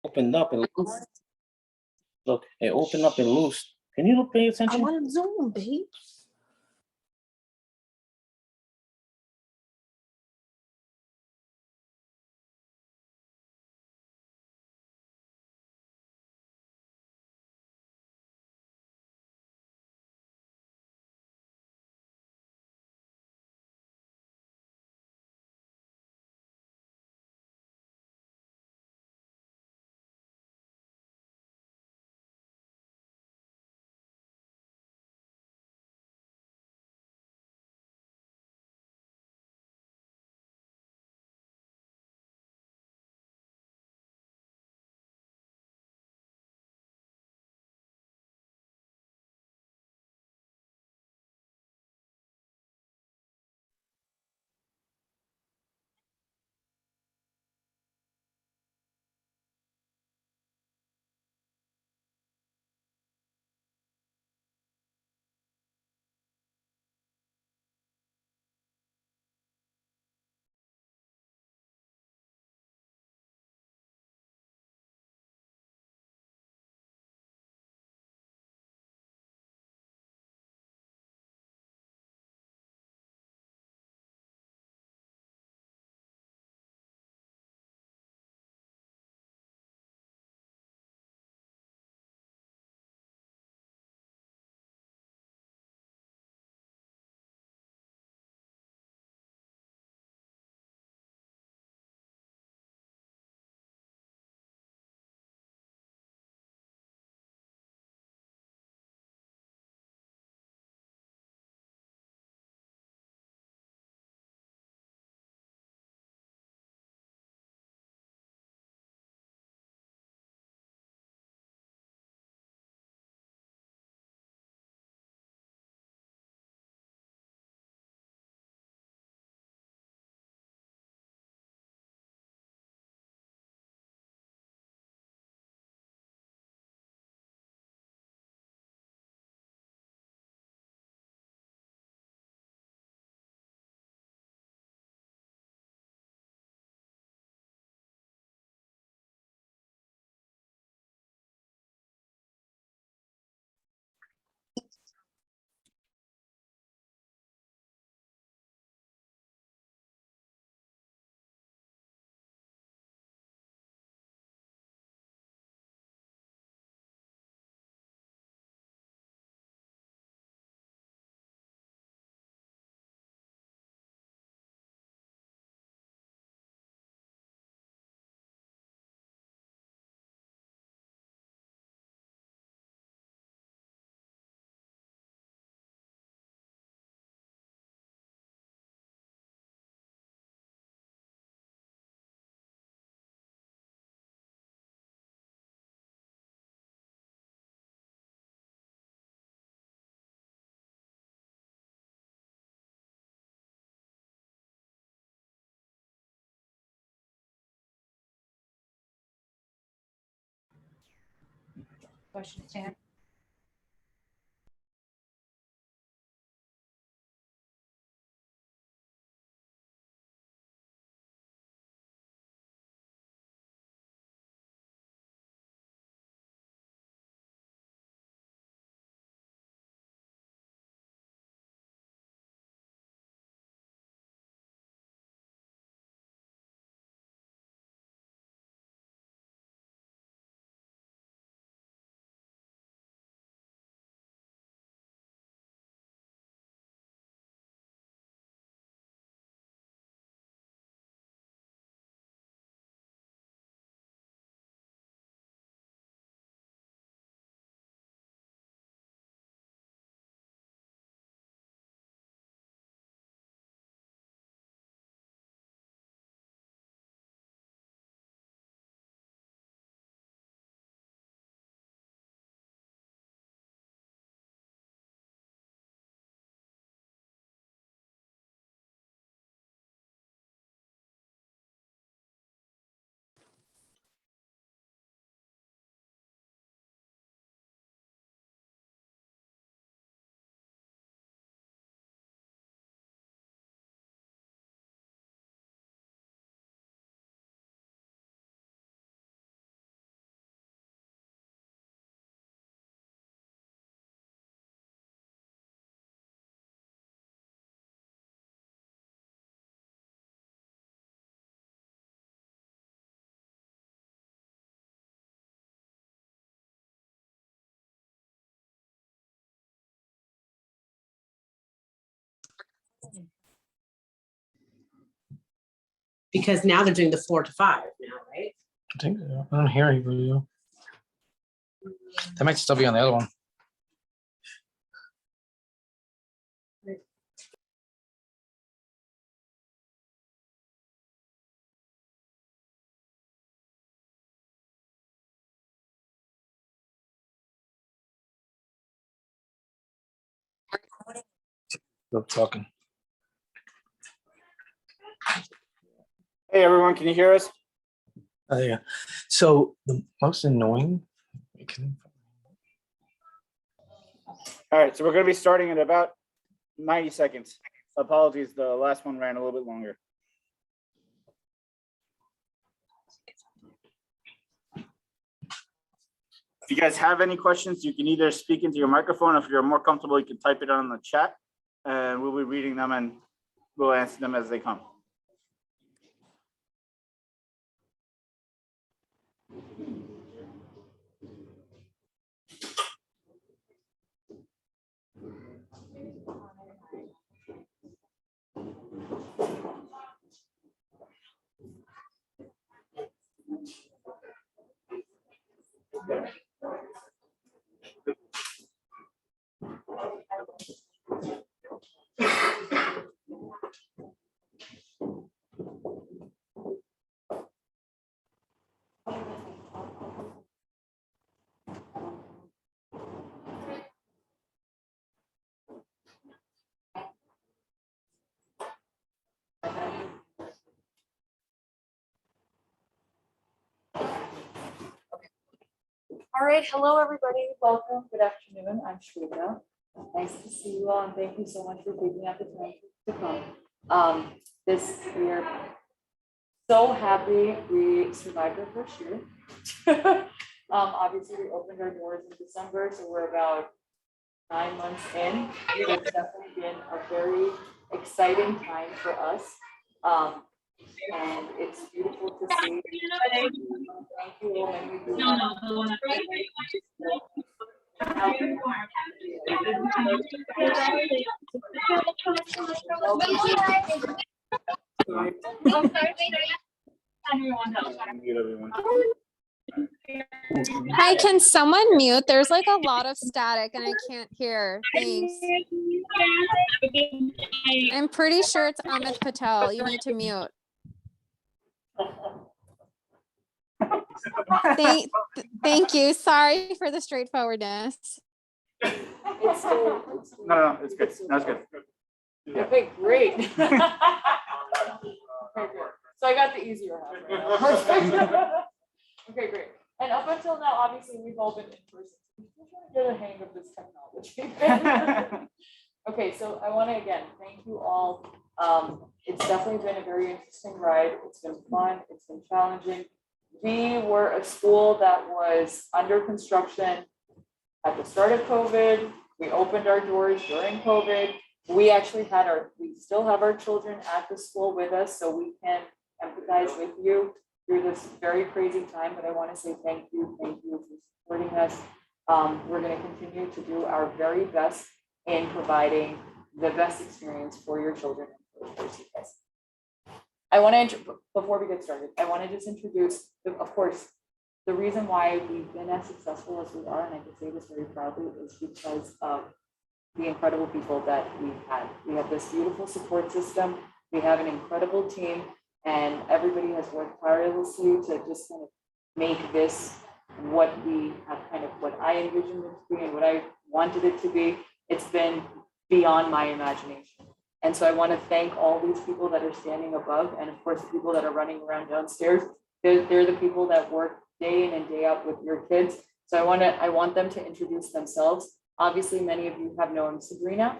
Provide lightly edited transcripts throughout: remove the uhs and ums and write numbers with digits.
Opened up and loosed. Look, it opened up and loosed. Can you pay attention? I'm on Zoom, babe. Question to Tanner. Because now they're doing the 4 to 5 now, right? I think so. I don't hear any video. That might still be on the other one. Still talking. Hey everyone, can you hear us? Oh, yeah. So the most annoying. All right, so we're going to be starting in about 90 seconds. Apologies, the last one ran a little bit longer. If you guys have any questions, you can either speak into your microphone. If you're more comfortable, you can type it on the chat and we'll be reading them and we'll answer them as they come. All right, hello, everybody. Welcome. Good afternoon. I'm Shweta. Nice to see you all, and thank you so much for taking out the time to come. We are so happy we survived our first year. Obviously, we opened our doors in December, so we're about 9 months in. It's definitely been a very exciting time for us. And it's beautiful to see. Thank you all. Many of Hi, can someone mute? There's like a lot of static and I can't hear. Thanks. I'm pretty sure it's Amit Patel. You need to mute. Thank you. Sorry for the straightforwardness. No, it's good. That's good. Yeah. Okay, great. Okay, good. So I got the easier half right now. Okay, great. And up until now, obviously, we've all been in person get a hang of this technology. Okay, so I want to again thank you all. It's definitely been a very interesting ride. It's been fun. It's been challenging. We were a school that was under construction at the start of COVID. We opened our doors during COVID. We actually we still have our children at the school with us, so we can empathize with you through this very crazy time. But I want to say thank you for supporting us. We're going to continue to do our very best in providing the best experience for your children and for you guys. I want to, before we get started, I want to just introduce, of course, the reason why we've been as successful as we are, and I can say this very proudly, is because of the incredible people that we've had. We have this beautiful support system. We have an incredible team, and everybody has worked tirelessly to just kind of make this what we have kind of what I envisioned it to be and what I wanted it to be. It's been beyond my imagination. And so I want to thank all these people that are standing above, and of course, the people that are running around downstairs. They're the people that work day in and day out with your kids. So I want them to introduce themselves. Obviously, many of you have known Sabrina.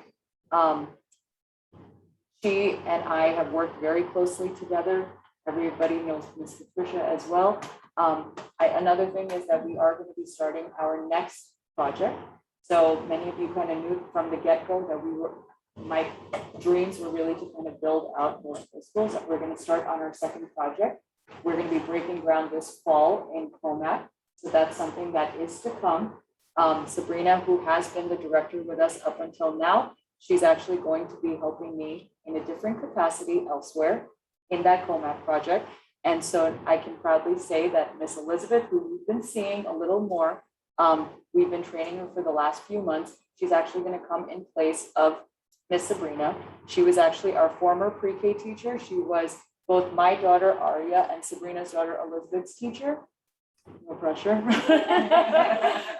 She and I have worked very closely together. Everybody knows Miss Patricia as well. Another thing is that we are going to be starting our next project. So many of you kind of knew from the get-go that my dreams were really to kind of build out more schools. We're going to start on our second project. We're going to be breaking ground this fall in Comac. So that's something that is to come. Sabrina, who has been the director with us up until now, she's actually going to be helping me in a different capacity elsewhere in that Comac project. And so I can proudly say that Miss Elizabeth, who we've been seeing a little more, we've been training her for the last few months. She's actually going to come in place of Miss Sabrina. She was actually our former pre-K teacher. She was both my daughter, Aria, and Sabrina's daughter, Elizabeth's teacher. No pressure.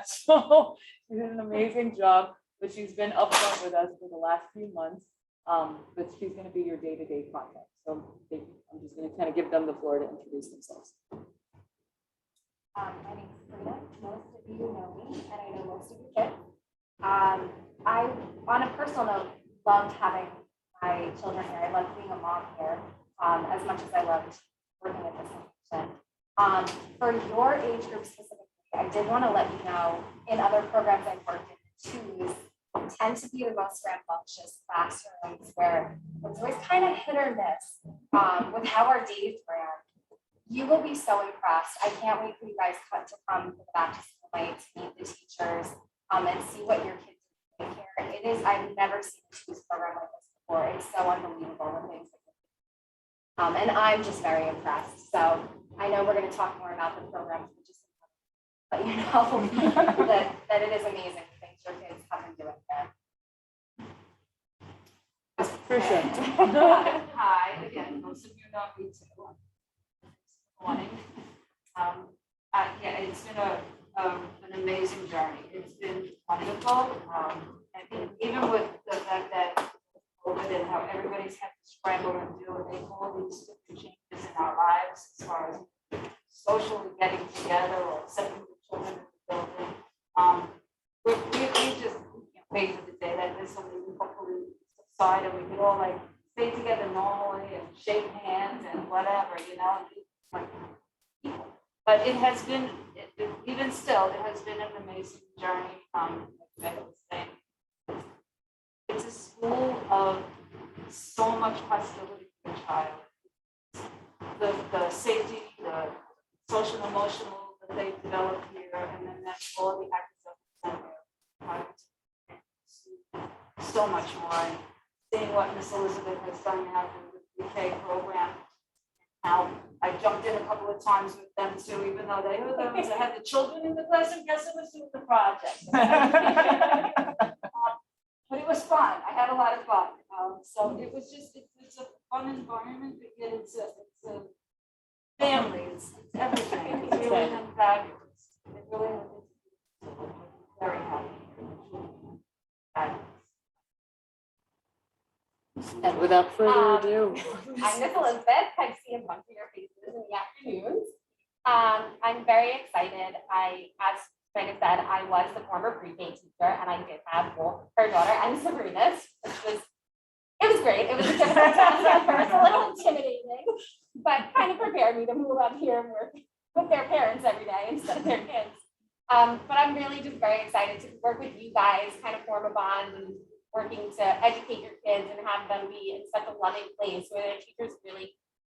So she did an amazing job, but she's been upfront with us for the last few months. But she's going to be your day-to-day contact. So I'm just going to kind of give them the floor to introduce themselves. My name is Sabrina. Most of you know me, and I know most of your kids. I, on a personal note, loved having my children here. I loved being a mom here as much as I loved working at this institution. For your age group specifically, I did want to let you know, in other programs I've worked in, twos tend to be the most rambunctious classrooms where it's always kind of hit or miss with how our days ran. You will be so impressed. I can't wait for you guys to come to the back to school night to meet the teachers and see what your kids are doing here. It is, I've never seen a twos program like this before. It's so unbelievable the things that and I'm just very impressed. So I know we're going to talk more about the program, but you know that it is amazing the things your kids have been doing there. Patricia. Hi, again, most of you know me too. Morning. Yeah, it's been an amazing journey. It's been wonderful. I think even with the fact that COVID and how everybody's had to scramble and do and make all these different changes in our lives as far as socially getting together or accepting the children in the building. We just wait for the day that this will hopefully subside and we can all like stay together normally and shake hands and whatever, you know. But it has been, even still, it has been an amazing journey. Like I was saying, it's a school of so much hostility for the child. The safety, the social, emotional that they develop here, and then that's all the academic center. So much more. And seeing what Miss Elizabeth has done now with the UK program. Now, I jumped in a couple of times with them too, even though they were the ones that had the children in the class, and guess who was doing the project? But it was fun. I had a lot of fun. So it was just, it's a fun environment, but yet it's a family. It's everything. It's really been fabulous. It really is very happy. Fabulous. And without further ado. I'm Miss Elizabeth. I see a bunch of your faces in the afternoons. I'm very excited. As kind of said, I was the former pre-K teacher, and I did have both her daughter and Sabrina's, it was great. It was a difficult task at first, a little intimidating, but kind of prepared me to move up here and work with their parents every day instead of their kids. But I'm really just very excited to work with you guys, kind of form a bond and working to educate your kids and have them be in such a loving place where their teachers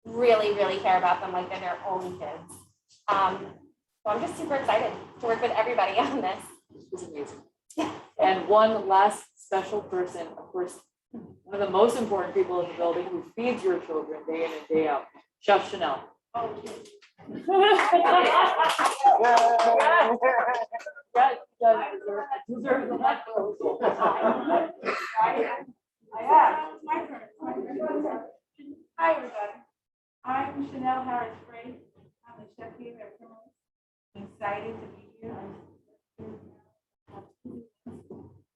really care about them like they're their own kids. So I'm just super excited to work with everybody on this. It's amazing. And one last special person, of course, one of the most important people in the building who feeds your children day in and day out, Chef Chanel. Oh, Yeah, deserves the left. I have. My turn. Hi, everybody. I'm Chanel Harris Frey. I'm the chef here at Primrose. I'm excited to be here.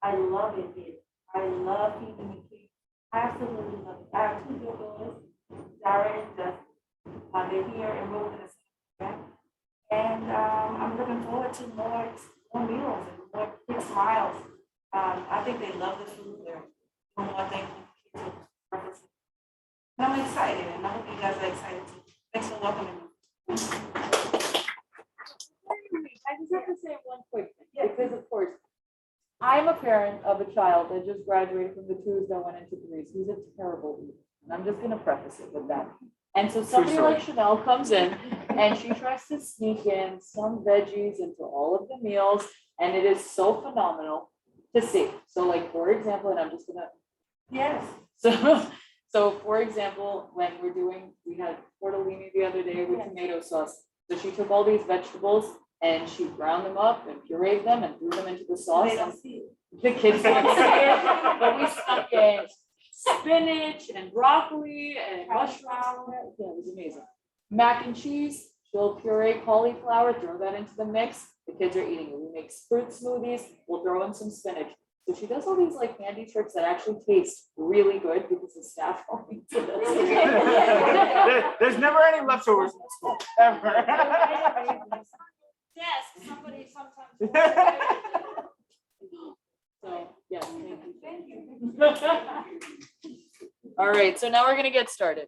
I love it here. I love feeding the kids. I absolutely love it. I have 2 good daughters, Zara and Dustin. They're here enrolled in the program. And I'm looking forward to more meals and more big smiles. I think they love the food. They're doing more things with the kids. And I'm excited, and I hope you guys are excited too. Thanks for welcoming me. I just have to say one quick thing, because of course, I'm a parent of a child that just graduated from the 2s that went into 3s. He's a terrible eater. And I'm just gonna preface it with that. And so somebody like Chanel comes in and she tries to sneak in some veggies into all of the meals, and it is so phenomenal to see. So like, for example, and I'm just gonna, Yes. so for example, when we had tortellini the other day with tomato sauce. So she took all these vegetables and she ground them up and pureed them and threw them into the sauce. They And don't see it. the kids didn't see it, but we stuck in spinach and broccoli and mushrooms. Yeah, it was amazing. Mac and cheese, she'll puree cauliflower, throw that into the mix. The kids are eating it. We make fruit smoothies, we'll throw in some spinach. So she does all these like handy tricks that actually taste really good because the staff all eats it. There's never any leftovers in school, ever. Yes, somebody sometimes. So, yeah, thank you. All right, so now we're gonna get started.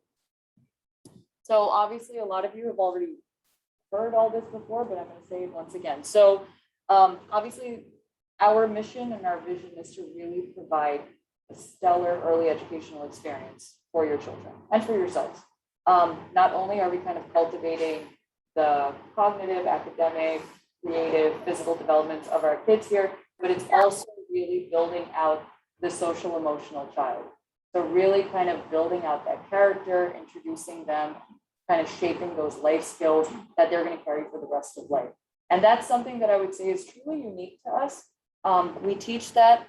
So obviously, a lot of you have already heard all this before, but I'm gonna say it once again. So obviously, our mission and our vision is to really provide a stellar early educational experience for your children and for yourselves. Not only are we kind of cultivating the cognitive, academic, creative, physical developments of our kids here, but it's also really building out the social emotional child. So really kind of building out that character, introducing them, kind of shaping those life skills that they're going to carry for the rest of life. And that's something that I would say is truly unique to us. We teach that.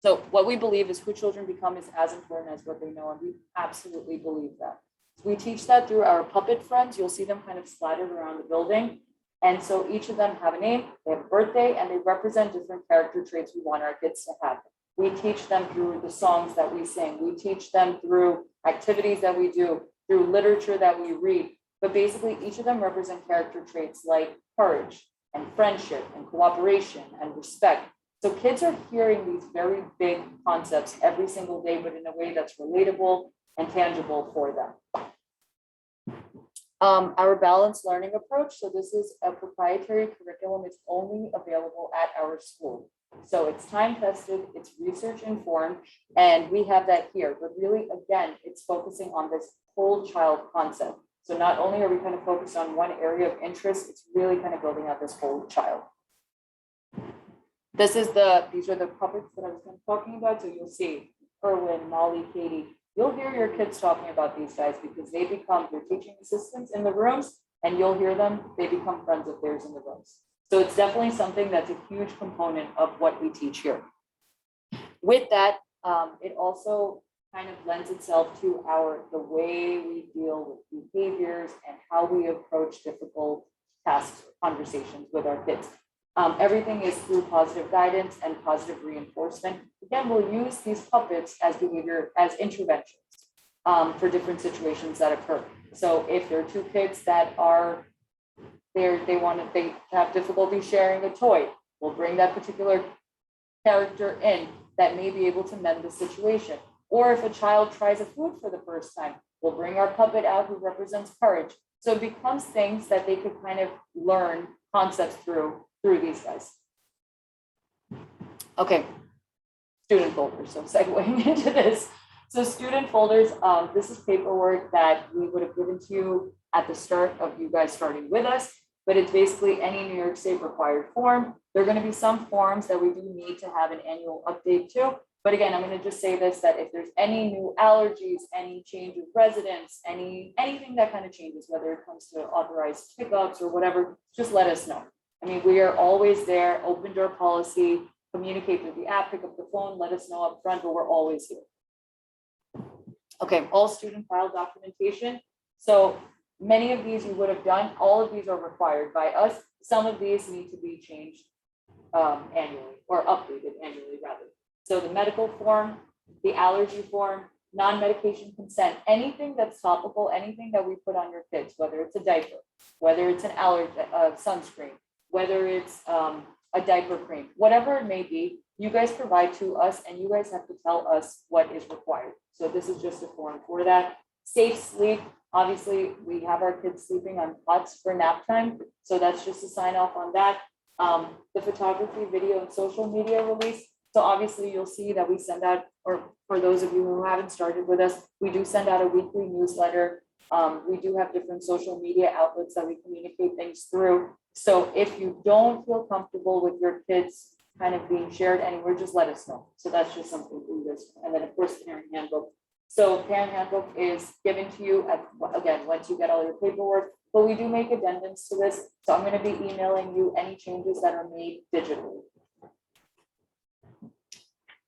So what we believe is who children become is as important as what they know, and we absolutely believe that. So we teach that through our puppet friends. You'll see them kind of splattered around the building. And so each of them have a name, they have a birthday, and they represent different character traits we want our kids to have. We teach them through the songs that we sing. We teach them through activities that we do, through literature that we read. But basically, each of them represent character traits like courage and friendship and cooperation and respect. So kids are hearing these very big concepts every single day, but in a way that's relatable and tangible for them. Our balanced learning approach. So this is a proprietary curriculum. It's only available at our school. So it's time tested, it's research informed, and we have that here. But really, again, it's focusing on this whole child concept. So not only are we kind of focused on one area of interest, it's really kind of building out this whole child. These are the puppets that I was kind of talking about. So you'll see Erwin, Molly, Katie. You'll hear your kids talking about these guys because they become your teaching assistants in the rooms, and you'll hear them, they become friends of theirs in the rooms. So it's definitely something that's a huge component of what we teach here. With that, it also kind of lends itself to the way we deal with behaviors and how we approach difficult tasks, conversations with our kids. Everything is through positive guidance and positive reinforcement. Again, we'll use these puppets as interventions for different situations that occur. So if there are 2 kids that are they have difficulty sharing a toy, we'll bring that particular character in that may be able to mend the situation. Or if a child tries a food for the first time, we'll bring our puppet out who represents courage. So it becomes things that they could kind of learn concepts through these guys. Okay, student folders, so segueing into this. So student folders, this is paperwork that we would have given to you at the start of you guys starting with us, but it's basically any New York State required form. There are going to be some forms that we do need to have an annual update to. But again, I'm going to just say this, that if there's any new allergies, any change of residence, anything that kind of changes, whether it comes to authorized pickups or whatever, just let us know. I mean, we are always there, open door policy, communicate through the app, pick up the phone, let us know up front, but we're always here. Okay, all student file documentation. So many of these you would have done, all of these are required by us. Some of these need to be changed annually or updated annually rather. So the medical form, the allergy form, non-medication consent, anything that's topical, anything that we put on your kids, whether it's a diaper, whether it's an allergy, sunscreen, whether it's a diaper cream, whatever it may be, you guys provide to us and you guys have to tell us what is required. So this is just a form for that. Safe sleep, obviously we have our kids sleeping on cots for nap time. So that's just a sign off on that. The photography, video, and social media release. So obviously you'll see that we send out, or for those of you who haven't started with us, we do send out a weekly newsletter. We do have different social media outlets that we communicate things through. So if you don't feel comfortable with your kids kind of being shared anywhere, just let us know. So that's just something for you guys. And then of course, parent handbook. So parent handbook is given to you again, once you get all your paperwork, but we do make addendums to this. So I'm going to be emailing you any changes that are made digitally.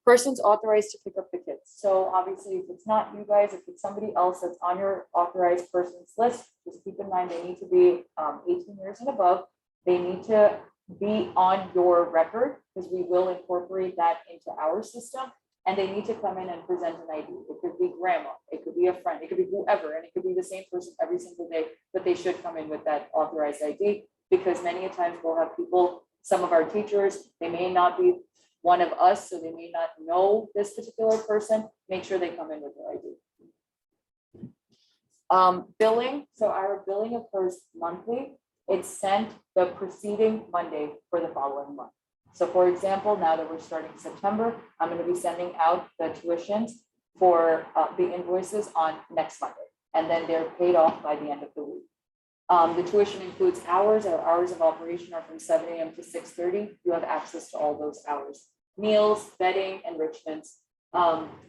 Persons authorized to pick up the kids. So obviously if it's not you guys, if it's somebody else that's on your authorized persons list, just keep in mind they need to be 18 years and above. They need to be on your record because we will incorporate that into our system, and they need to come in and present an ID. It could be grandma, it could be a friend, it could be whoever, and it could be the same person every single day, but they should come in with that authorized ID because many a times we'll have people, some of our teachers, they may not be one of us, so they may not know this particular person. Make sure they come in with their ID. Billing, so our billing occurs monthly. It's sent the preceding Monday for the following month. So for example, now that we're starting September, I'm going to be sending out the tuitions for the invoices on next Monday, and then they're paid off by the end of the week. The tuition includes hours. Our hours of operation are from 7 a.m. to 6:30. You have access to all those hours. Meals, bedding, enrichments.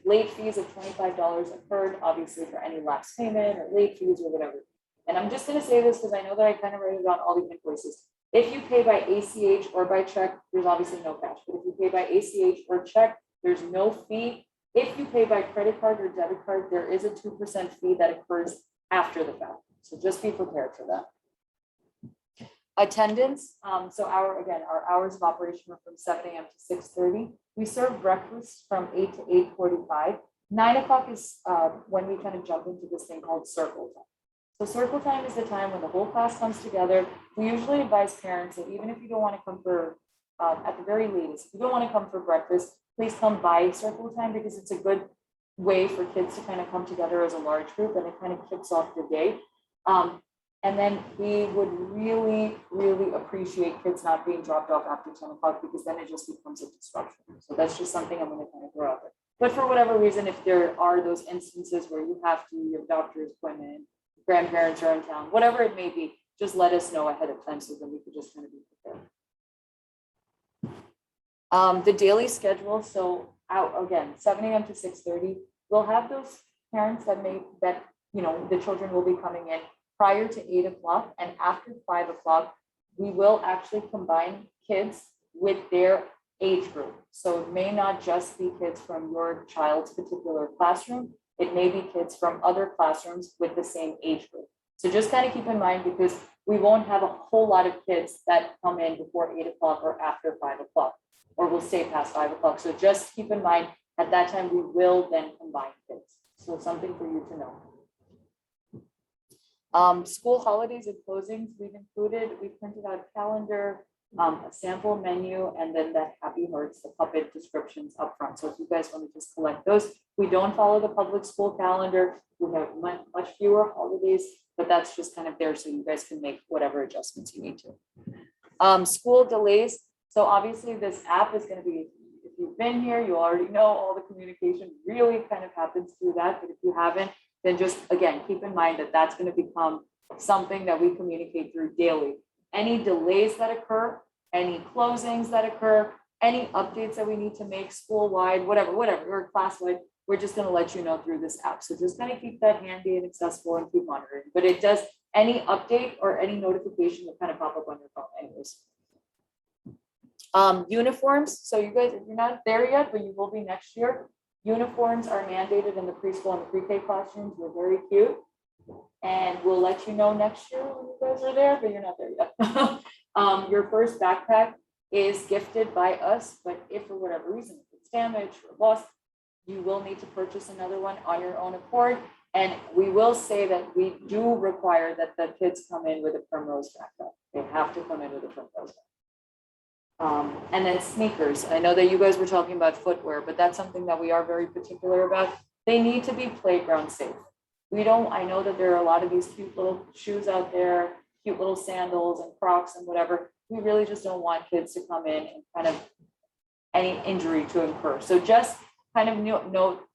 Late fees of $25 occurred, obviously for any lapse payment or late fees or whatever. And I'm just going to say this because I know that I kind of wrote it on all the invoices. If you pay by ACH or by check, there's obviously no cash. But if you pay by ACH or check, there's no fee. If you pay by credit card or debit card, there is a 2% fee that occurs after the fact. So just be prepared for that. Attendance. So our hours of operation are from 7 a.m. to 6:30. We serve breakfast from 8 to 8:45. 9 o'clock is when we kind of jump into this thing called circle time. So circle time is the time when the whole class comes together. We usually advise parents that even if you don't want to come for, at the very least, if you don't want to come for breakfast, please come by circle time because it's a good way for kids to kind of come together as a large group and it kind of kicks off the day. And then we would really, really appreciate kids not being dropped off after 10 o'clock because then it just becomes a disruption. So that's just something I'm going to kind of throw out there. But for whatever reason, if there are those instances where you have to, your doctor's appointment, grandparents are in town, whatever it may be, just let us know ahead of time so that we could just kind of be prepared. The daily schedule, so out again, 7 a.m. to 6:30, we'll have those parents that the children will be coming in prior to 8 o'clock, and after 5 o'clock, we will actually combine kids with their age group. So it may not just be kids from your child's particular classroom, it may be kids from other classrooms with the same age group. So just kind of keep in mind because we won't have a whole lot of kids that come in before 8 o'clock or after 5 o'clock, or we'll stay past 5 o'clock. So just keep in mind at that time, we will then combine kids. So something for you to know. School holidays and closings, we printed out a calendar, a sample menu, and then the happy hearts, the puppet descriptions up front. So if you guys want to just collect those, we don't follow the public school calendar. We have much fewer holidays, but that's just kind of there so you guys can make whatever adjustments you need to. School delays. So obviously this app is going to be, if you've been here, you already know all the communication really kind of happens through that. But if you haven't, then just, again, keep in mind that that's going to become something that we communicate through daily. Any delays that occur, any closings that occur, any updates that we need to make school-wide, whatever, or class-wide, we're just going to let you know through this app. So just kind of keep that handy and accessible and keep monitoring. But it does, any update or any notification will kind of pop up on your phone anyways. Uniforms. So you guys, if you're not there yet, but you will be next year, uniforms are mandated in the preschool and the pre-K classrooms. They're very cute. And we'll let you know next year when you guys are there, but you're not there yet. Your first backpack is gifted by us, but if for whatever reason, if it's damaged or lost, you will need to purchase another one on your own accord. And we will say that we do require that the kids come in with a Primrose backpack. They have to come in with a Primrose backpack. And then sneakers. I know that you guys were talking about footwear, but that's something that we are very particular about. They need to be playground safe. I know that there are a lot of these cute little shoes out there, cute little sandals and Crocs and whatever. We really just don't want kids to come in and kind of any injury to incur. So just kind of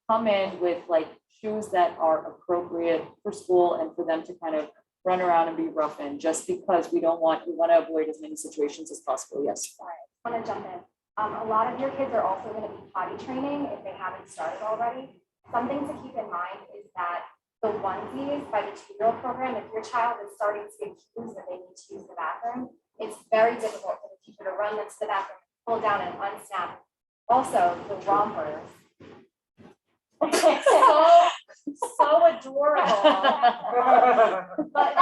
come in with like shoes that are appropriate for school and for them to kind of run around and be rough in, just because we want to avoid as many situations as possible. Yes. Sorry, I want to jump in. A lot of your kids are also going to be potty training if they haven't started already. Something to keep in mind is that the onesies by the 2-year-old program, if your child is starting to get cues that they need to use the bathroom, it's very difficult for the teacher to run them to the bathroom, pull down and unsnap. Also, the rompers. so adorable. But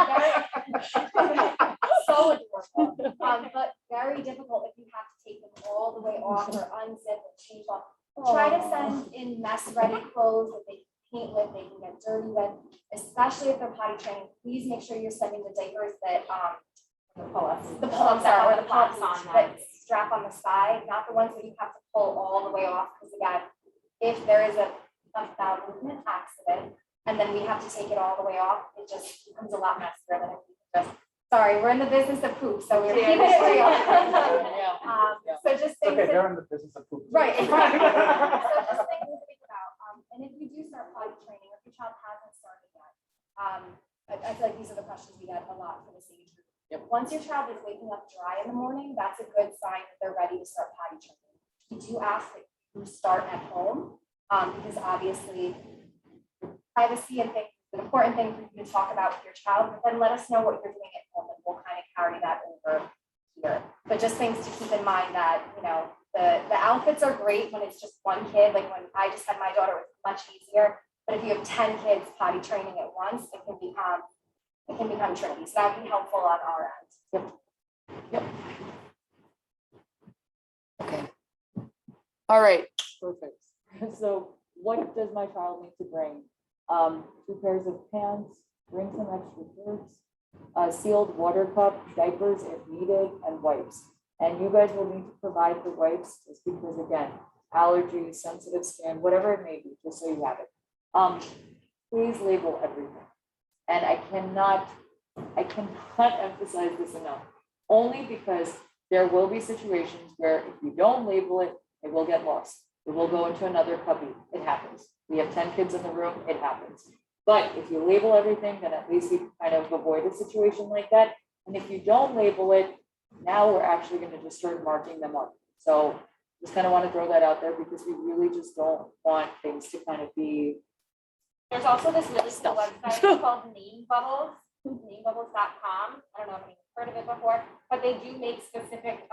so adorable. But very difficult if you have to take them all the way off or unzip and change off. Try to send in mess-ready clothes that they can paint with, they can get dirty with, especially if they're potty training. Please make sure you're sending the diapers that the pull-ups are, or the pull-ups that strap on the side, not the ones that you have to pull all the way off. Because again, if there is a bowel movement accident and then we have to take it all the way off, it just becomes a lot messier than if we just. Sorry, we're in the business of poop, so we're keeping it real. So just things. Okay, they're in the business of poop. Right. So just things to think about. And if you do start potty training, if your child hasn't started yet, I feel like these are the questions we get a lot for this age group. Yep. Once your child is waking up dry in the morning, that's a good sign that they're ready to start potty training. We do ask that you start at home, because obviously privacy and things is an important thing for you to talk about with your child, but then let us know what you're doing at home and we'll kind of carry that over here. But just things to keep in mind that, you know, the outfits are great when it's just one kid. Like when I just had my daughter, it was much easier. But if you have 10 kids potty training at once, it can become tricky. So that would be helpful on our end. Yep. Okay. All right, perfect. So what does my child need to bring? 2 pairs of pants, bring some extra shirts, a sealed water cup, diapers if needed, and wipes. And you guys will need to provide the wipes just because, again, allergies, sensitive skin, whatever it may be, just so you have it. Please label everything. And I cannot emphasize this enough, only because there will be situations where if you don't label it, it will get lost. It will go into another cubby. It happens. We have 10 kids in the room, it happens. But if you label everything, then at least we can kind of avoid a situation like that. And if you don't label it, now we're actually going to just start marking them up. So just kind of want to throw that out there because we really just don't want things to kind of be. There's also this really cool website called Name Bubbles, namebubbles.com. I don't know if you've heard of it before, but they do make specific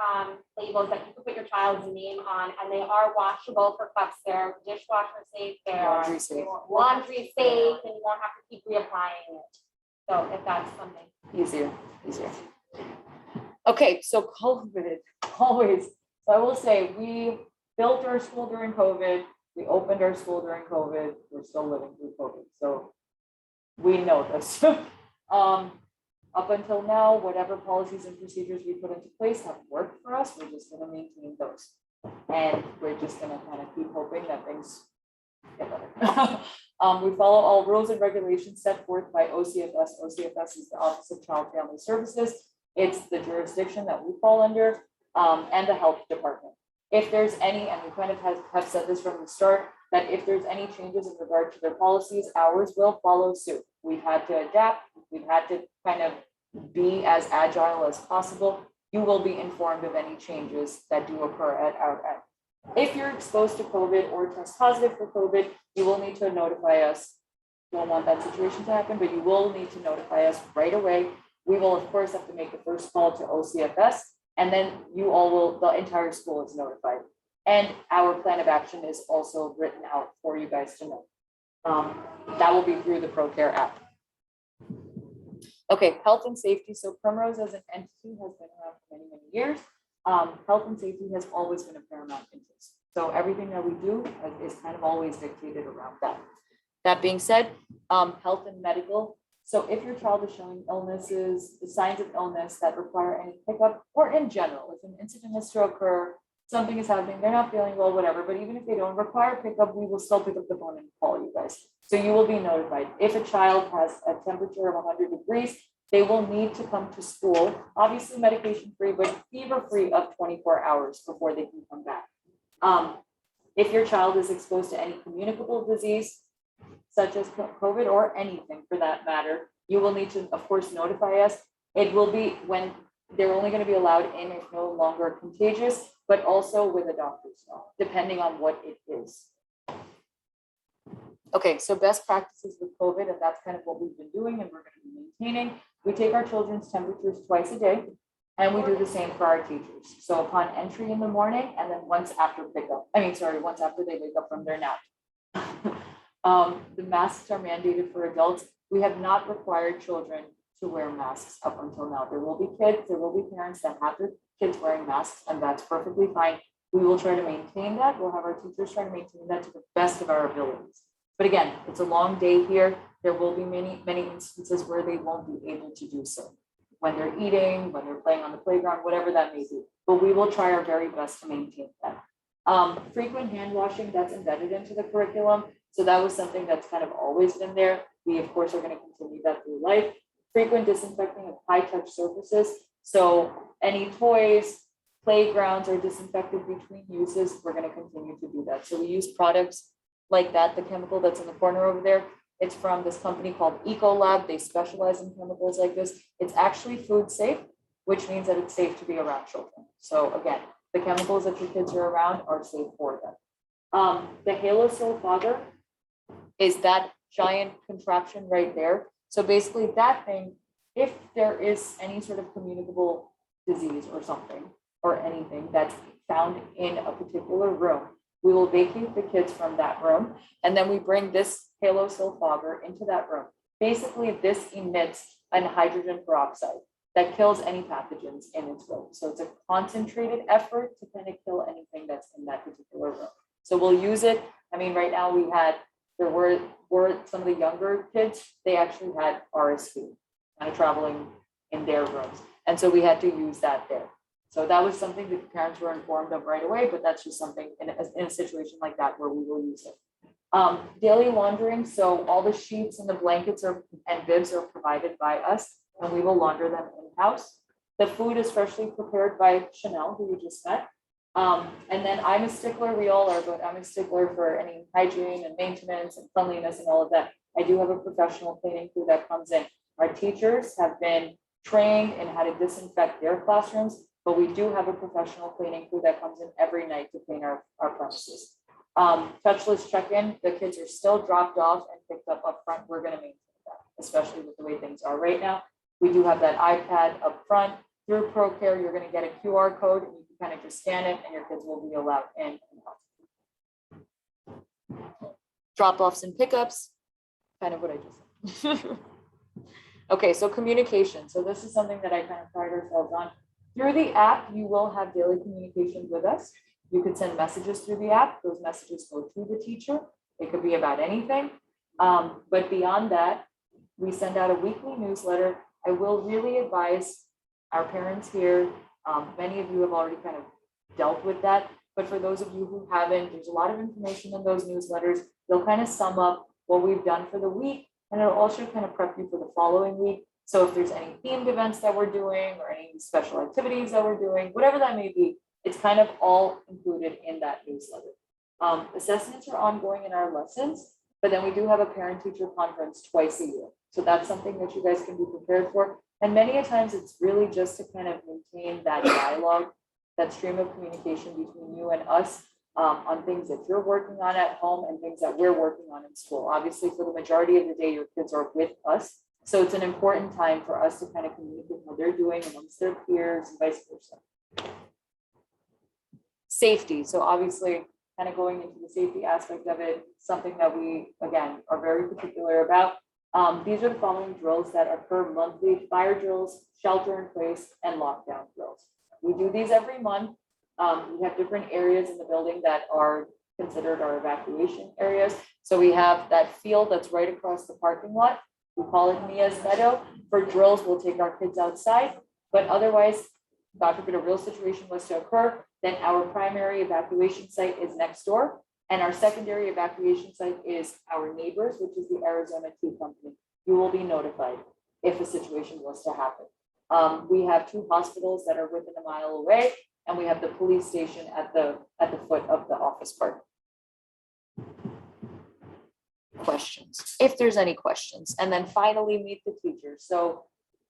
labels that you can put your child's name on, and they are washable for cups. They're dishwasher safe, they're laundry safe, and you won't have to keep reapplying it. So if that's something. Easier. Okay, so COVID, always. So I will say, we built our school during COVID. We opened our school during COVID. We're still living through COVID. So we know this. Up until now, whatever policies and procedures we put into place have worked for us. We're just gonna maintain those. And we're just gonna kind of keep hoping that things get better. We follow all rules and regulations set forth by OCFS. OCFS is the Office of Child Family Services. It's the jurisdiction that we fall under, and the health department. If there's any, and we kind of have said this from the start, that if there's any changes in regard to their policies, ours will follow suit. We've had to adapt, we've had to kind of be as agile as possible. You will be informed of any changes that do occur at our end. If you're exposed to COVID or test positive for COVID, you will need to notify us. Don't want that situation to happen, but you will need to notify us right away. We will, of course, have to make the first call to OCFS, and then you all will, the entire school is notified. And our plan of action is also written out for you guys to know. That will be through the ProCare app. Okay, health and safety. So Primrose as an entity has been around for many, many years. Health and safety has always been a paramount interest. So everything that we do is kind of always dictated around that. That being said, health and medical. So if your child is showing illnesses, the signs of illness that require any pickup, or in general, if an incident is to occur, something is happening, they're not feeling well, whatever, but even if they don't require pickup, we will still pick up the phone and call you guys. So you will be notified. If a child has a temperature of 100 degrees, they will need to come to school, obviously medication-free, but fever-free of 24 hours before they can come back. If your child is exposed to any communicable disease, such as COVID or anything for that matter, you will need to, of course, notify us. It will be when they're only going to be allowed in if no longer contagious, but also with a doctor's note, depending on what it is. Okay, so best practices with COVID, and that's kind of what we've been doing and we're going to be maintaining. We take our children's temperatures twice a day, and we do the same for our teachers. So upon entry in the morning, and then once after pickup, once after they wake up from their nap. The masks are mandated for adults. We have not required children to wear masks up until now. There will be kids, there will be parents that have their kids wearing masks, and that's perfectly fine. We will try to maintain that. We'll have our teachers try to maintain that to the best of our abilities. But again, it's a long day here. There will be many, many instances where they won't be able to do so. When they're eating, when they're playing on the playground, whatever that may be. But we will try our very best to maintain that. Frequent hand washing, that's embedded into the curriculum. So that was something that's kind of always been there. We, of course, are going to continue that through life. Frequent disinfecting of high-touch surfaces. So any toys, playgrounds are disinfected between uses. We're going to continue to do that. So we use products like that, the chemical that's in the corner over there. It's from this company called Ecolab. They specialize in chemicals like this. It's actually food safe, which means that it's safe to be around children. So again, the chemicals that your kids are around are safe for them. The Halo Seal Fogger is that giant contraption right there. So basically that thing, if there is any sort of communicable disease or something or anything that's found in a particular room, we will vacate the kids from that room, and then we bring this Halo Seal Fogger into that room. Basically, this emits a hydrogen peroxide that kills any pathogens in its room. So it's a concentrated effort to kind of kill anything that's in that particular room. So we'll use it. I mean, right now there were some of the younger kids, they actually had RSV kind of traveling in their rooms. And so we had to use that there. So that was something that the parents were informed of right away, but that's just something in a situation like that where we will use it. Daily laundering, so all the sheets and the blankets and bibs are provided by us, and we will launder them in-house. The food is freshly prepared by Chanel, who you just met. And then I'm a stickler, we all are, but I'm a stickler for any hygiene and maintenance and cleanliness and all of that. I do have a professional cleaning crew that comes in. Our teachers have been trained in how to disinfect their classrooms, but we do have a professional cleaning crew that comes in every night to clean our premises. Touchless check-in, the kids are still dropped off and picked up front. We're going to maintain that, especially with the way things are right now. We do have that iPad up front. Through ProCare, you're going to get a QR code and you can kind of just scan it and your kids will be allowed in. Drop-offs and pickups, kind of what I just said. Okay, so communication. So this is something that I kind of pride ourselves on. Through the app, you will have daily communication with us. You could send messages through the app. Those messages go to the teacher. It could be about anything. But beyond that, we send out a weekly newsletter. I will really advise our parents here, many of you have already kind of dealt with that, but for those of you who haven't, there's a lot of information in those newsletters. They'll kind of sum up what we've done for the week, and it'll also kind of prep you for the following week. So if there's any themed events that we're doing or any special activities that we're doing, whatever that may be, it's kind of all included in that newsletter. Assessments are ongoing in our lessons, but then we do have a parent-teacher conference twice a year. So that's something that you guys can be prepared for. And many a times it's really just to kind of maintain that dialogue, that stream of communication between you and us on things that you're working on at home and things that we're working on in school. Obviously, for the majority of the day, your kids are with us. So it's an important time for us to kind of communicate how they're doing amongst their peers and vice versa. Safety. So obviously, kind of going into the safety aspect of it, something that we, again, are very particular about. These are the following drills that occur monthly: fire drills, shelter in place, and lockdown drills. We do these every month. We have different areas in the building that are considered our evacuation areas. So we have that field that's right across the parking lot. We call it Mia's Meadow. For drills, we'll take our kids outside, but otherwise, God forbid a real situation was to occur, then our primary evacuation site is next door. And our secondary evacuation site is our neighbors, which is the Arizona Tea Company. You will be notified if a situation was to happen. We have 2 hospitals that are within a mile away, and we have the police station at the foot of the office park. Questions, if there's any questions. And then finally, meet the teachers. So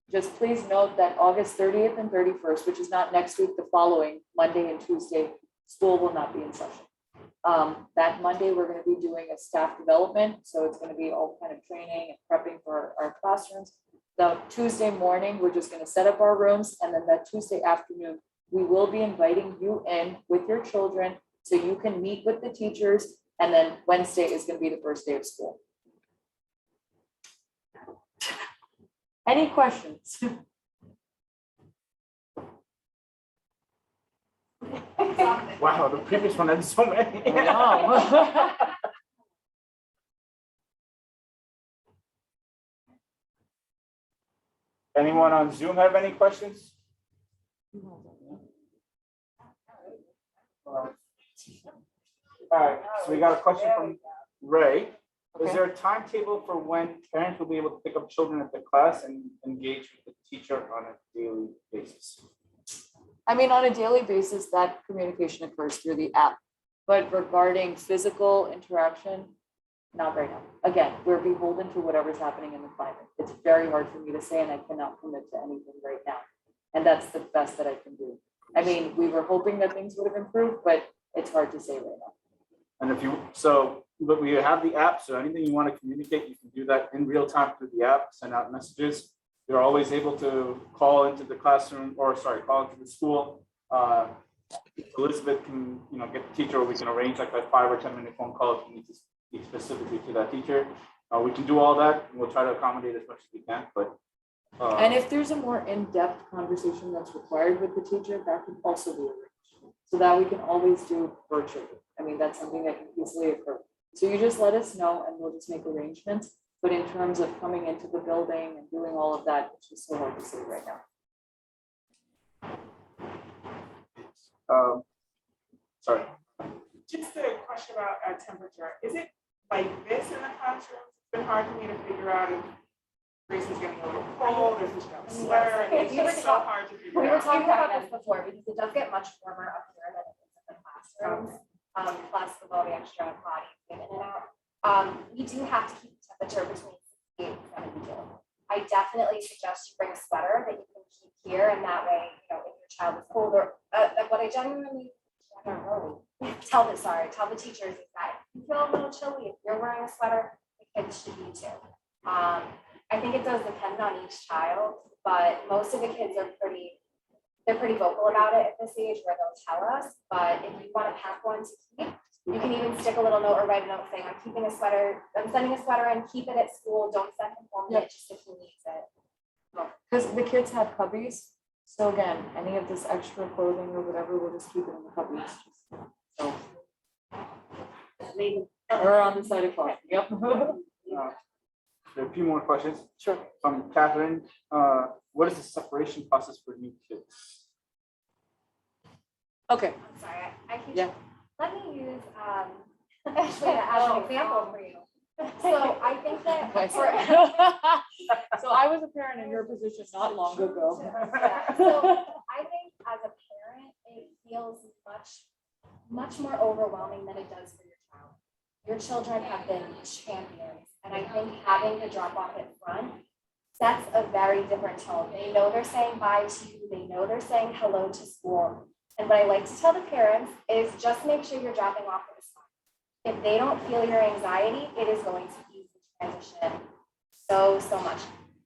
just please note that August 30th and 31st, which is not next week, the following Monday and Tuesday, school will not be in session. That Monday, we're going to be doing a staff development. So it's going to be all kind of training and prepping for our classrooms. The Tuesday morning, we're just going to set up our rooms. And then that Tuesday afternoon, we will be inviting you in with your children so you can meet with the teachers. And then Wednesday is going to be the first day of school. Any questions? Wow, the previous one had so many. Wow. Anyone on Zoom have any questions? All right, so we got a question from Ray. Is there a timetable for when parents will be able to pick up children at the class and engage with the teacher on a daily basis? I mean, on a daily basis, that communication occurs through the app. But regarding physical interaction, not right now. Again, we're beholden to whatever's happening in the climate. It's very hard for me to say, and I cannot commit to anything right now. And that's the best that I can do. I mean, we were hoping that things would have improved, but it's hard to say right now. And if you, but we have the app, so anything you want to communicate, you can do that in real time through the app, send out messages. You're always able to call into the classroom, or sorry, call into the school. Elizabeth can, get the teacher, or we can arrange like a 5 or 10 minute phone call if you need to speak specifically to that teacher. We can do all that, and we'll try to accommodate as much as we can, but. And if there's a more in-depth conversation that's required with the teacher, that can also be arranged. So that we can always do virtually. I mean, that's something that can easily occur. So you just let us know and we'll just make arrangements. But in terms of coming into the building and doing all of that, it's just so hard to say right now. Sorry. Just a question about temperature. Is it like this in the classroom? It's been hard for me to figure out if Grace is getting a little cold, if she's got a sweater. It's just so hard to figure out. We were talking about this before because it does get much warmer up here than it is in the classrooms. Plus with all the extra bodies in and out. We do have to keep the temperature between 68 and 72. I definitely suggest you bring a sweater that you can keep here, and that way, if your child is cold or what I genuinely tell the teachers is that if you feel a little chilly, if you're wearing a sweater, the kids should be too. I think it does depend on each child, but most of the kids are pretty vocal about it at this age where they'll tell us. But if you want to pack one to keep, you can even stick a little note or write a note saying, I'm keeping a sweater, I'm sending a sweater and keep it at school. Don't send him home yet, just if he needs it. Because the kids have cubbies. So again, any of this extra clothing or whatever, we'll just keep it in the cubbies. So. Or on the side of cloth. Yep. There are a few more questions. Sure. From Catherine, what is the separation process for new kids? Okay, I'm sorry, I keep. Yeah. Let me use, actually, as an example for you. So I think that. so I was a parent in your position not long ago. Yeah, so I think as a parent, it feels much more overwhelming than it does for your child. Your children have been champions, and I think having the drop off at front sets a very different tone. They know they're saying bye to you, they know they're saying hello to school. And what I like to tell the parents is just make sure you're dropping off with a smile. If they don't feel your anxiety, it is going to ease the transition so much.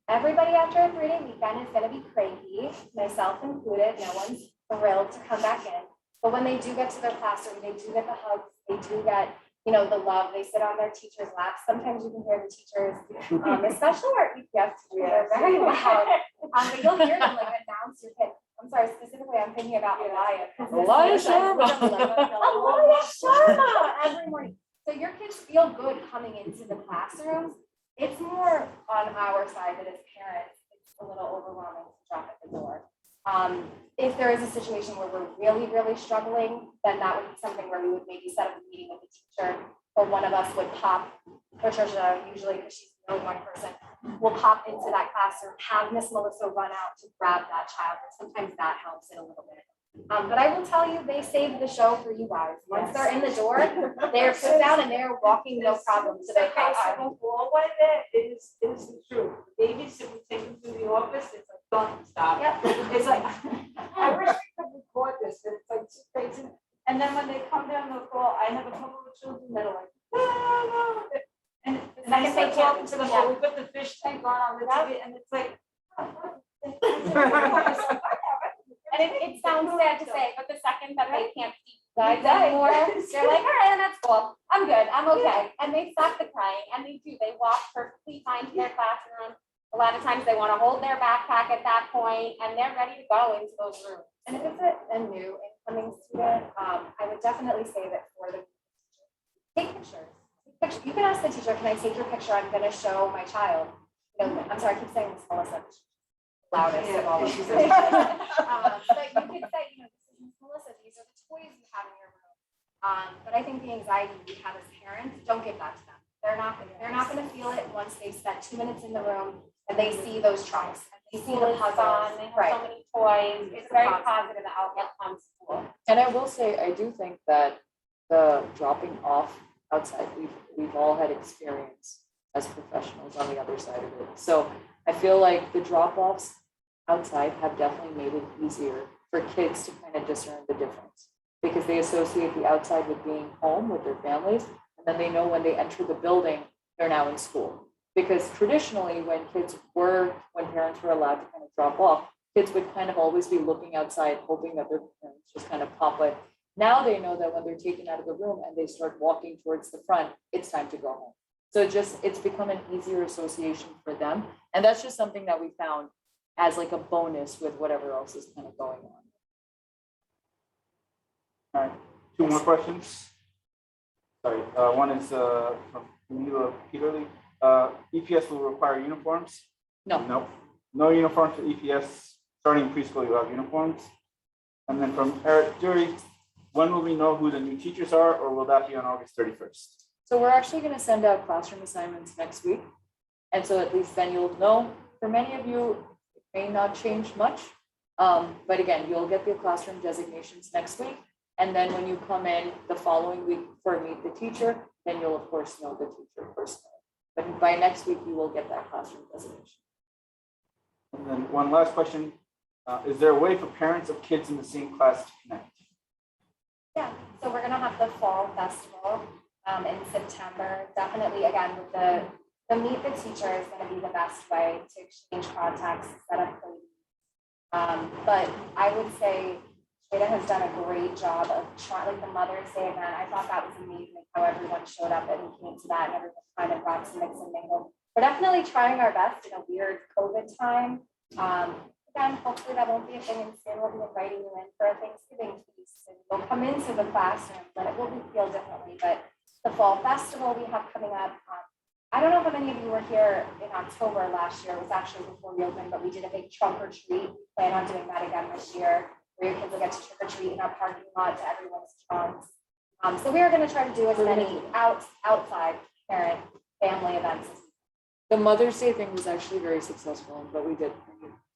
Everybody after a 3-day weekend is going to be cranky, myself included. No one's thrilled to come back in. But when they do get to their classroom, they do get the hugs, they do get, the love. They sit on their teacher's laps. Sometimes you can hear the teachers, especially our EPS teachers, they're very loud. But you'll hear them announce your kid. I'm sorry, specifically, I'm thinking about Alaya. Alaya Sharma. Alaya Sharma every morning. So your kids feel good coming into the classrooms. It's more on our side that as parents, it's a little overwhelming to drop at the door. If there is a situation where we're really struggling, then that would be something where we would maybe set up a meeting with the teacher, or one of us would pop, Patricia, usually because she's the only one person, will pop into that classroom, have Miss Melissa run out to grab that child, and sometimes that helps it a little bit. But I will tell you, they saved the show for you guys. Once they're in the door, they're put down and they're walking no problem to their classroom. One that is the truth. Babies, if we take them to the office, it's like, don't stop. Yep. It's like, I wish we could record this, but it's like too crazy. And then when they come down the hall, I have a couple of children that are like, no. And I start talking to them, oh, we put the fish tank on the TV, and it's like, And it sounds sad to say, but the second that they can't see you guys anymore, they're like, all right, that's cool. I'm good. I'm okay. And they stop the crying, and they do. They walk perfectly fine to their classroom. A lot of times they want to hold their backpack at that point, and they're ready to go into those rooms. And if it's a new incoming student, I would definitely say that for the teacher, take pictures. You can ask the teacher, can I take your picture? I'm going to show my child. I'm sorry, I keep saying this, Melissa. Loudest of all of them. But you could say, this is Miss Melissa, these are the toys you have in your room. But I think the anxiety we have as parents, don't give that to them. They're not going to feel it once they've spent 2 minutes in the room and they see those trucks. They see the puzzles. They have so many toys. It's very positive outlook on school. And I will say, I do think that the dropping off outside, we've all had experience as professionals on the other side of it. So I feel like the drop-offs outside have definitely made it easier for kids to kind of discern the difference, because they associate the outside with being home with their families, and then they know when they enter the building, they're now in school. Because traditionally, when parents were allowed to kind of drop off, kids would kind of always be looking outside, hoping that their parents just kind of pop it. Now they know that when they're taken out of the room and they start walking towards the front, it's time to go home. So it's become an easier association for them. And that's just something that we found as like a bonus with whatever else is kind of going on. All right, 2 more questions. Sorry, one is from Camila Peterly. EPS will require uniforms? No. Nope. No uniforms for EPS. Starting preschool, you have uniforms. And then from Eric Dury, when will we know who the new teachers are, or will that be on August 31st? So we're actually going to send out classroom assignments next week. And so at least then you'll know. For many of you, it may not change much. But again, you'll get the classroom designations next week. And then when you come in the following week for meet the teacher, then you'll of course know the teacher personally. But by next week, you will get that classroom designation. And then one last question. Is there a way for parents of kids in the same class to connect? Yeah, so we're gonna have the fall festival in September. Definitely, again, with the meet the teacher is gonna be the best way to exchange contacts, set up but I would say Shweta has done a great job of trying, like the Mother's Day event. I thought that was amazing how everyone showed up and came to that, and everyone kind of got to mix and mingle. We're definitely trying our best in a weird COVID time. Again, hopefully that won't be a thing, and soon we'll be inviting you in for a Thanksgiving feast, and you'll come into the classroom, but it will feel differently. But the fall festival we have coming up, I don't know if many of you were here in October last year. It was actually before we opened, but we did a big trunk or treat. Plan on doing that again this year, where your kids will get to trick or treat in our parking lot to everyone's trunks. So we are going to try to do as many outside parent family events. The Mother's Day thing was actually very successful, but we did,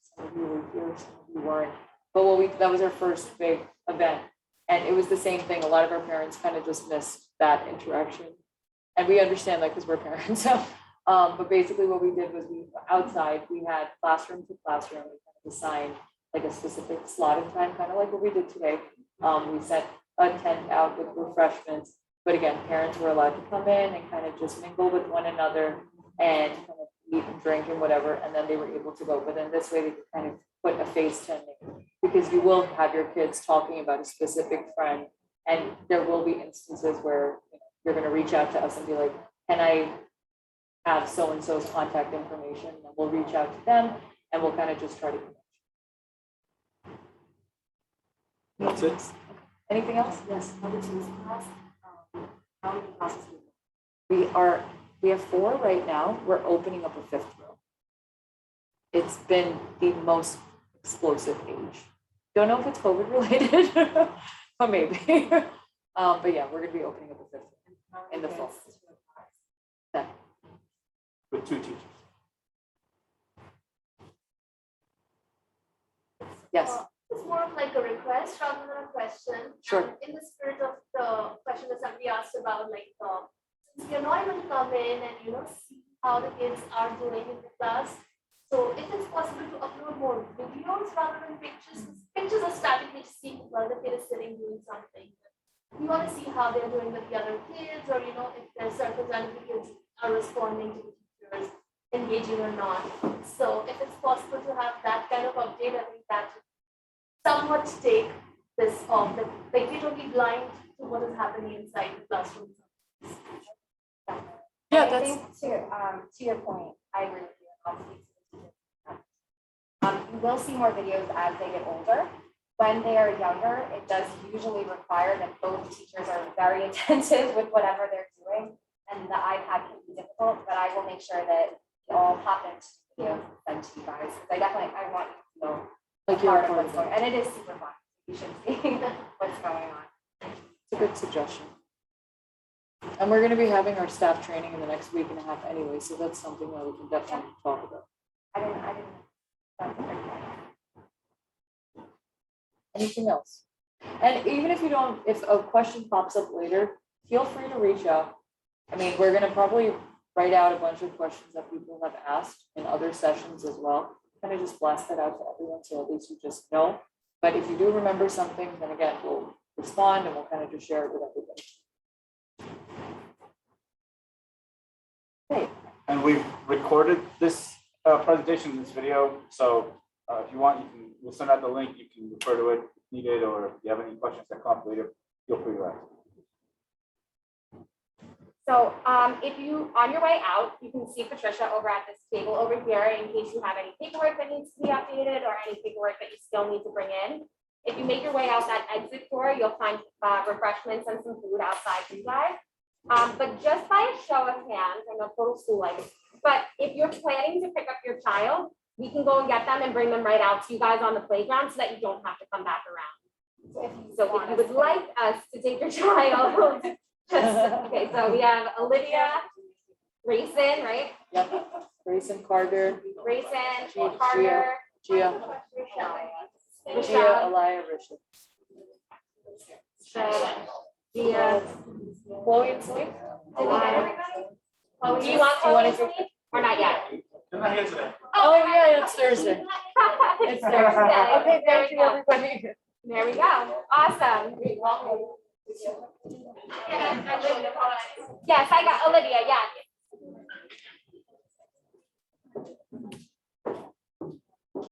some of you were here, some of you weren't. But that was our first big event. And it was the same thing. A lot of our parents kind of just missed that interaction. And we understand that because we're parents. So, but basically what we did was outside, we had classroom to classroom, we kind of assigned like a specific slotted time, kind of like what we did today. We set a tent out with refreshments, but again, parents were allowed to come in and kind of just mingle with one another and kind of eat and drink and whatever, and then they were able to go. But then this way they could kind of put a face to it, because you will have your kids talking about a specific friend, and there will be instances where you're going to reach out to us and be like, can I have so-and-so's contact information? And we'll reach out to them and we'll kind of just try to connect. That's it. Anything else? Yes. We have 4 right now. We're opening up a 5th room. It's been the most explosive age. Don't know if it's COVID related, or maybe. But yeah, we're gonna be opening up a 5th room in the fall. With 2 teachers. Yes. It's more of like a request rather than a question. Sure. And in the spirit of the question that somebody asked about, like, since you're not able to come in and, see how the kids are doing in the class. So if it's possible to upload more videos rather than pictures, pictures are statically seen while the kid is sitting doing something. We want to see how they're doing with the other kids, or, if their circumstances kids are responding to the teachers, engaging or not. So if it's possible to have that kind of update, I think that somewhat take this off, that they don't be blind to what is happening inside the classroom. Yeah, I that's think to your point, I agree with you. I'll speak to the teachers. You will see more videos as they get older. When they are younger, it does usually require that both teachers are very attentive with whatever they're doing, and the iPad can be difficult, but I will make sure that you all pop into videos and send to you guys, because I want you to know like you're part of part what's of going it. on, and it is super fun. You should see what's going on. It's a good suggestion. And we're going to be having our staff training in the next week and a half anyway, so that's something that we can definitely talk about. I didn't. That's a great point. Anything else? And even if you don't, if a question pops up later, feel free to reach out. I mean, we're going to probably write out a bunch of questions that people have asked in other sessions as well. Kind of just blast that out to everyone, so at least you just know. But if you do remember something, then again, we'll respond and we'll kind of just share it with everybody. Okay. And we've recorded this presentation, this video. So if you want, we'll send out the link. You can refer to it if needed, or if you have any questions that come up later, feel free to ask. So if you, on your way out, you can see Patricia over at this table over here in case you have any paperwork that needs to be updated or any paperwork that you still need to bring in. If you make your way out that exit door, you'll find refreshments and some food outside for you guys. But just by a show of hands, I know total school life, but if you're planning to pick up your child, we can go and get them and bring them right out to you guys on the playground so that you don't have to come back around. So if you would like us to take your child, okay, so we have Olivia, Grayson, right? Yep. Grayson, Carter, Grayson, Carter, Gia, Michelle, Elia, Richard. Dia, Chloe and Celine? did we get everybody? Do you want Chloe and Celine or not yet? They're not here today. Oh, yeah, it's Thursday. It's Thursday. Okay, thank you, everybody. There we go. Awesome. Yes, I got Olivia. Yeah.